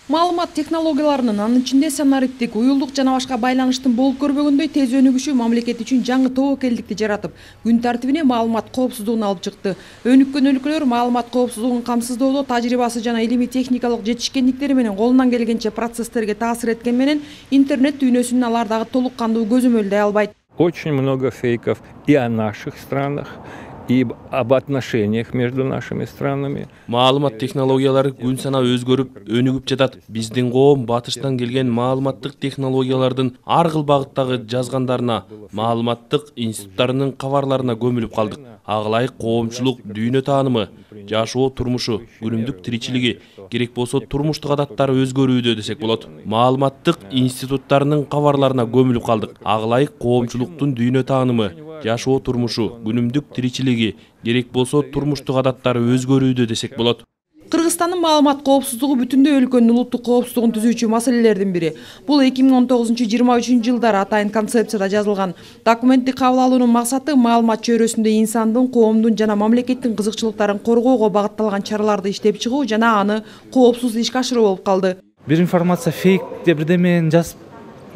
Маалымат технологияларынын, анын ичинде санариптик, уюлдук жана башка байланыштын болуп көрбөгөндөй тез өнүгүшү мамлекет үчүн жаңы тобокелдикти жаратып, күн тартибине маалымат коопсуздугун алып чыкты. Өнүккөн өлкөлөр маалымат коопсуздугун камсыздоодо тажрыйбасы жана илимий техникалык жетишкендиктери менен колунан келгенче процесстерге таасир эткен менен интернет дүйнөсүн алар дагы толук кандуу көзөмөлдөй албайт. Очень много фейков и о наших странах, и об отношениях между нашими странами. Маалымат технологиялары күн сана өзгөрүп, өнүгүп жатат. Биздин коом батыштан келген маалыматтык технологиялардын ар кыл багыттагы жазгандарына, маалыматтык институттарынын кабарларына көмүлүп калдык. Ага коомчулук дүйнө таанымы, жашоо турмушу, күнүмдүк тиричилиги, керек болсо турмуштук адаттары өзгөрүүдө десек болот. Маалыматтык институттарынын кабарларына көмүлүп калдык. Ага коомчулуктун дүйнө таанымы, жашоо турмушу, күнүмдүк тиричилиги, керек болсо турмуштук адаттары өзгөрүүдө десек болот. Кыргызстандын маалымат коопсуздугу бүтүндөй өлкөнүн улуттук коопсуздугун түзүүчү маселелердин бири. Бул 2019-23 жылдары атайын концепцияда жазылган. Документти кабыл алуунун максаты маалымат чөйрөсүндө инсандын, коомдун жана мамлекеттин кызыкчылыктарын коргоого багытталган чараларды иштеп чыгуу жана аны коопсуз ишке ашыруу болуп калды. Бир информация фейк деп бирдемени жазып,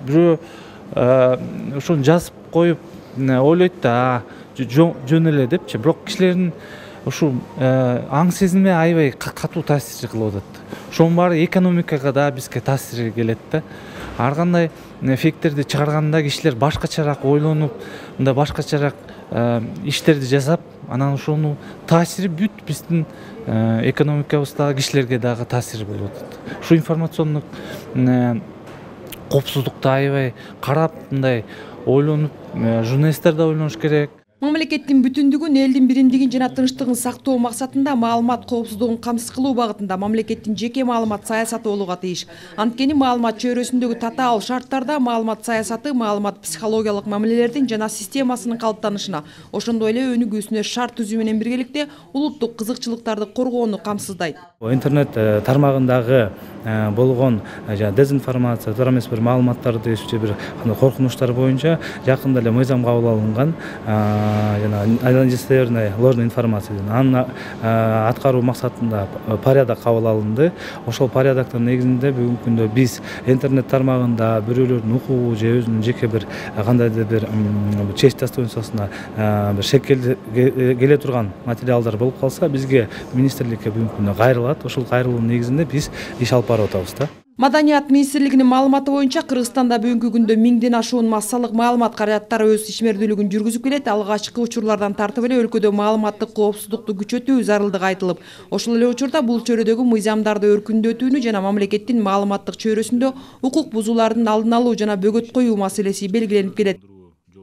бирөө ошону жазып коюп ойлойт да, жөн эле депчи. Бирок кишилердин ушу аң сезиме аябай катуу таасир кылып атат. Ошонун баары экономикага да бизге таасир келет да. Ар кандай фейктерди чыгарганда кишилер башкачараак ойлонуп, мындай башкачараак иштерди жасап, анан ошонун таасири бүт биздин экономикабызда кишилерге дагы таасир болуп атат. Ушу информациондук коопсуздукта аябай карап, мындай ойлонуп, журналисттер да ойлонуш керек. Мамлекеттин бүтүндүгүн, элдин биримдигин жана тынчтыгын сактоо максатында маалымат коопсуздугун камсыз кылуу багытында мамлекеттин жеке маалымат саясаты болууга тийиш. Анткени маалымат чөйрөсүндөгү татаал шарттарда маалымат саясаты маалымат психологиялык мамилелердин жана системасынын калыптанышына, ошондой эле өнүгүүсүнө шарт түзүү менен биргеликте улуттук кызыкчылыктарды коргоону камсыздайт. Интернет тармагындагы болгон дезинформация, туура эмес бир маалыматтарды же бир коркунучтар боюнча жакында эле мыйзам кабыл алынган, жана недостоверная ложная информация. Аны аткаруу максатында порядок кабыл алынды. Ошол порядоктун негизинде бүгүнкү күндө биз интернет тармагында бирөөлөрдүн укугу же өзүнүн жеке бир кандайдыр бир честь достоинствосуна бир шек келе турган материалдар болуп калса, бизге министрликке бүгүнкү күндө кайрылат. Ошол кайрылуунун негизинде биз иш алып барып атабыз да. Маданият министрлигинин маалыматы боюнча Кыргызстанда бүгүнкү күндө 1000ден ашуун массалык маалымат каражаттары өз ишмердүүлүгүн жүргүзүп келет. Алгачкы учурлардан тартып эле өлкөдө маалыматтык коопсуздукту күчөтүү зарылдыгы айтылып, ошол эле учурда бул чөйрөдөгү мыйзамдарды өркүндөтүүнү жана мамлекеттин маалыматтык чөйрөсүндө укук бузуулардын алдын алуу жана бөгөт коюу маселеси белгиленип келет.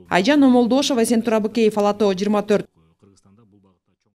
Айжан Омолдошова, Эсен Турабыкеев, Ала Тоо 24.